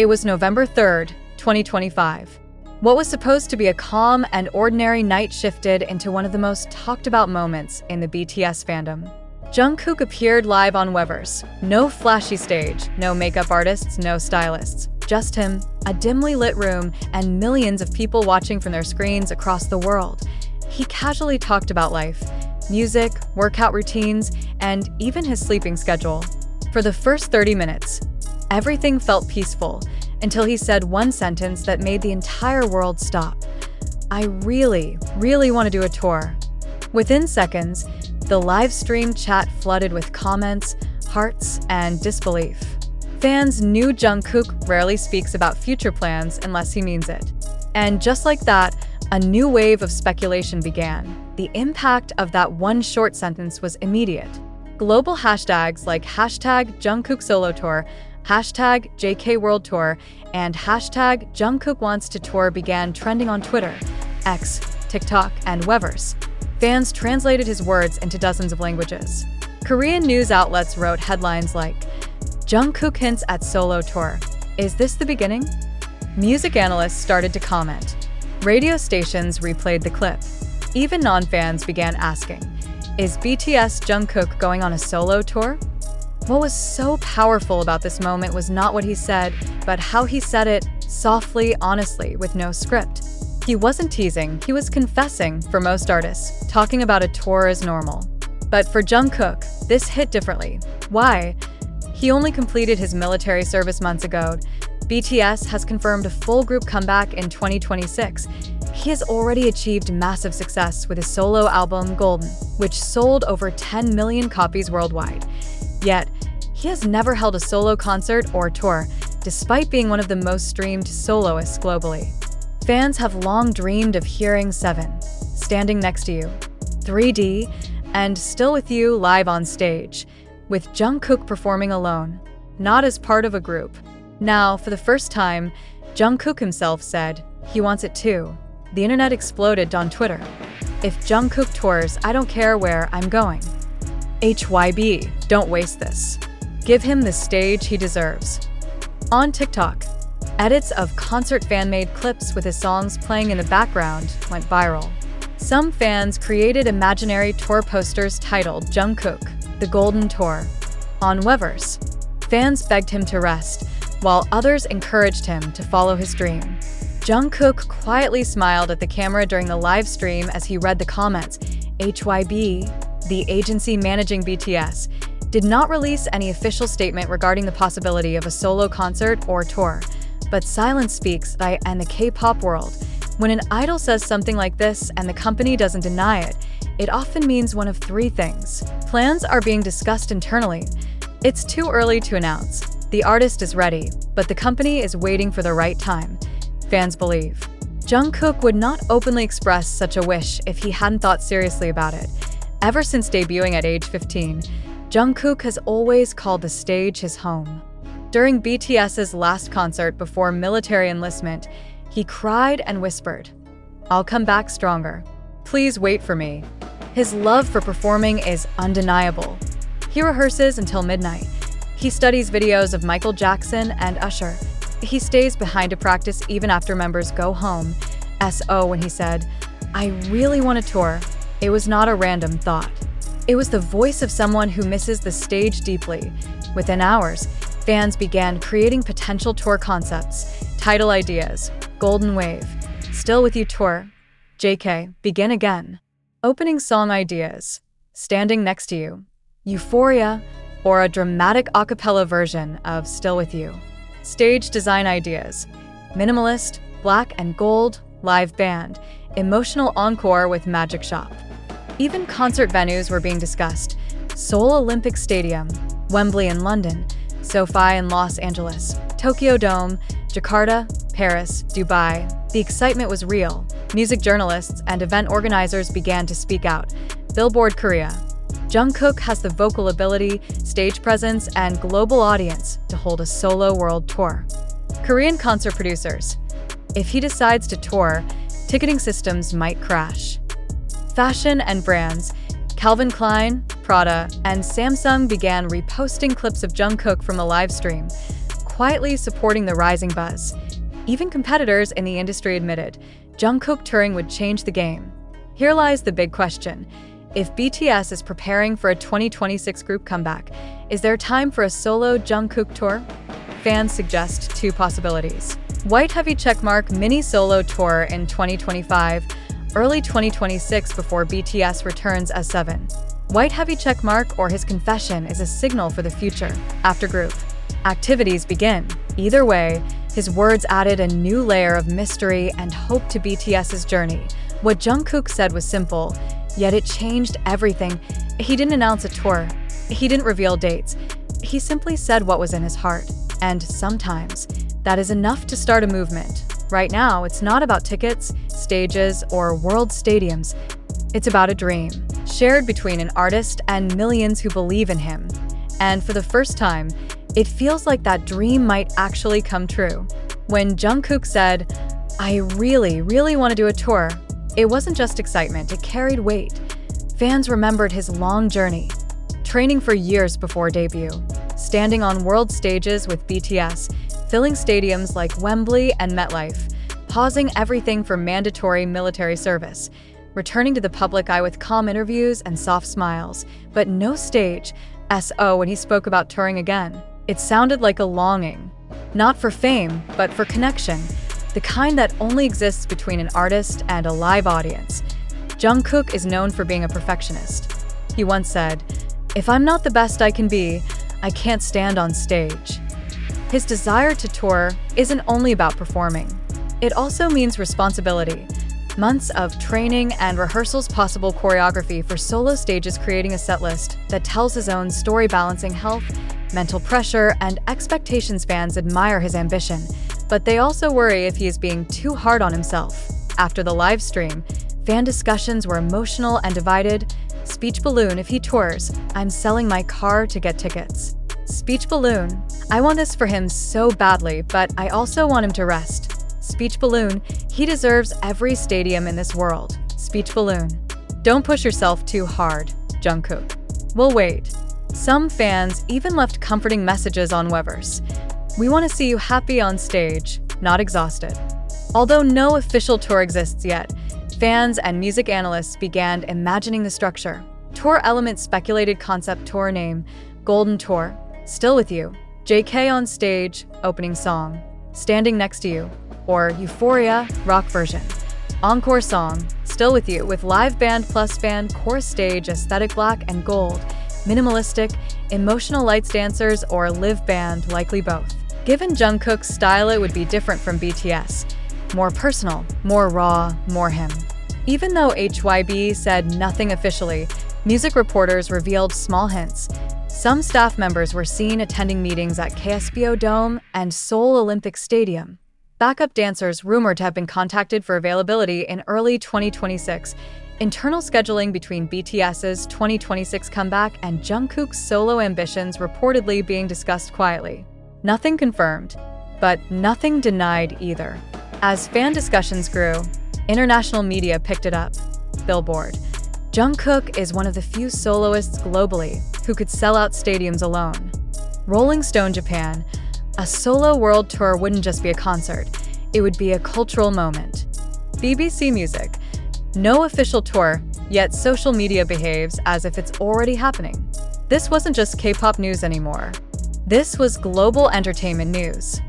It was November 3rd, 2025. What was supposed to be a calm and ordinary night shifted into one of the most talked about moments in the BTS fandom. Jungkook appeared live on Weverse. No flashy stage, no makeup artists, no stylists. Just him, a dimly lit room, and millions of people watching from their screens across the world. He casually talked about life, music, workout routines, and even his sleeping schedule. For the first 30 minutes, everything felt peaceful until he said one sentence that made the entire world stop. "I really want to do a tour." Within seconds, the live stream chat flooded with comments, hearts, and disbelief. Fans knew Jungkook rarely speaks about future plans unless he means it. And just like that, a new wave of speculation began. The impact of that one short sentence was immediate. Global hashtags like #Jungkook Solo Tour, #JK World Tour, and #Jungkook Wants to Tour began trending on Twitter, X, TikTok, and Weverse. Fans translated his words into dozens of languages. Korean news outlets wrote headlines like, "Jungkook hints at solo tour. Is this the beginning?" Music analysts started to comment. Radio stations replayed the clip. Even non-fans began asking, "Is BTS Jungkook going on a solo tour?" What was so powerful about this moment was not what he said, but how he said it, softly, honestly, with no script. He wasn't teasing, he was confessing. For most artists, talking about a tour is normal. But for Jungkook, this hit differently. Why? He only completed his military service months ago. BTS has confirmed a full group comeback in 2026. He has already achieved massive success with his solo album, Golden, which sold over 10 million copies worldwide. Yet, he has never held a solo concert or tour, despite being one of the most streamed soloists globally. Fans have long dreamed of hearing 7, Standing Next to You, 3D, and Still With You live on stage, with Jungkook performing alone, not as part of a group. Now, for the first time, Jungkook himself said he wants it too. The internet exploded on Twitter. "If Jungkook tours, I don't care where, I'm going. HYB, don't waste this. Give him the stage he deserves." On TikTok, edits of concert fan-made clips with his songs playing in the background went viral. Some fans created imaginary tour posters titled Jungkook, The Golden Tour. On Weverse, fans begged him to rest, while others encouraged him to follow his dream. Jungkook quietly smiled at the camera during the live stream as he read the comments. HYB, the agency managing BTS, did not release any official statement regarding the possibility of a solo concert or tour, but silence speaks in the K-pop world. When an idol says something like this and the company doesn't deny it, it often means one of three things. Plans are being discussed internally. It's too early to announce. The artist is ready, but the company is waiting for the right time. Fans believe. Jungkook would not openly express such a wish if he hadn't thought seriously about it. Ever since debuting at age 15, Jungkook has always called the stage his home. During BTS's last concert before military enlistment, he cried and whispered, "I'll come back stronger. Please wait for me." His love for performing is undeniable. He rehearses until midnight. He studies videos of Michael Jackson and Usher. He stays behind to practice even after members go home. When he said, "I really want to tour," it was not a random thought. It was the voice of someone who misses the stage deeply. Within hours, fans began creating potential tour concepts, title ideas, Golden Wave, Still With You Tour, JK, Begin Again, opening song ideas, Standing Next to You, Euphoria, or a dramatic a cappella version of Still With You. Stage design ideas, minimalist, black and gold, live band, emotional encore with magic shop. Even concert venues were being discussed. Seoul Olympic Stadium, Wembley in London, SoFi in Los Angeles, Tokyo Dome, Jakarta, Paris, Dubai. The excitement was real. Music journalists and event organizers began to speak out. Billboard Korea. Jungkook has the vocal ability, stage presence, and global audience to hold a solo world tour. Korean concert producers. If he decides to tour, ticketing systems might crash. Fashion and brands. Calvin Klein, Prada, and Samsung began reposting clips of Jungkook from the live stream. quietly supporting the rising buzz. Even competitors in the industry admitted Jungkook touring would change the game. Here lies the big question. If BTS is preparing for a 2026 group comeback, is there time for a solo Jungkook tour? Fans suggest two possibilities. White heavy checkmark mini solo tour in 2025, early 2026 before BTS returns as 7. White heavy checkmark or his confession is a signal for the future. After group activities begin. Either way, his words added a new layer of mystery and hope to BTS's journey. What Jungkook said was simple, yet it changed everything. He didn't announce a tour. He didn't reveal dates. He simply said what was in his heart. And sometimes, that is enough to start a movement. Right now, it's not about tickets, stages, or world stadiums. It's about a dream, shared between an artist and millions who believe in him. And for the first time, it feels like that dream might actually come true. When Jungkook said, "I really want to do a tour," it wasn't just excitement, it carried weight. Fans remembered his long journey, training for years before debut, standing on world stages with BTS, filling stadiums like Wembley and MetLife, pausing everything for mandatory military service, returning to the public eye with calm interviews and soft smiles, but no stage. When he spoke about touring again, it sounded like a longing, not for fame, but for connection, the kind that only exists between an artist and a live audience. Jungkook is known for being a perfectionist. He once said, "If I'm not the best I can be, I can't stand on stage." His desire to tour isn't only about performing. It also means responsibility. Months of training and rehearsals, possible choreography for solo stages, creating a setlist that tells his own story, balancing health, mental pressure, and expectations. Fans admire his ambition, but they also worry if he is being too hard on himself. After the live stream, fan discussions were emotional and divided. Speech balloon: "If he tours, I'm selling my car to get tickets." Speech balloon: "I want this for him so badly, but I also want him to rest." Speech balloon: "He deserves every stadium in this world." Speech balloon: "Don't push yourself too hard, Jungkook. We'll wait." Some fans even left comforting messages on Weverse. "We want to see you happy on stage, not exhausted." Although no official tour exists yet, fans and music analysts began imagining the structure. Tour elements speculated: concept tour name, Golden Tour, Still With You, JK on stage, opening song, Standing Next to You, or Euphoria, rock version. Encore song, Still With You, with live band plus band, chorus stage, aesthetic black and gold, minimalistic, emotional lights, dancers, or live band, likely both. Given Jungkook's style, it would be different from BTS. More personal, more raw, more him. Even though HYB said nothing officially, music reporters revealed small hints. Some staff members were seen attending meetings at KSBO Dome and Seoul Olympic Stadium. Backup dancers rumored to have been contacted for availability in early 2026. Internal scheduling between BTS's 2026 comeback and Jungkook's solo ambitions reportedly being discussed quietly. Nothing confirmed, but nothing denied either. As fan discussions grew, international media picked it up. Billboard: "Jungkook is one of the few soloists globally who could sell out stadiums alone." Rolling Stone Japan: "A solo world tour wouldn't just be a concert, it would be a cultural moment." BBC Music: "No official tour, yet social media behaves as if it's already happening." This wasn't just K-pop news anymore. This was global entertainment news.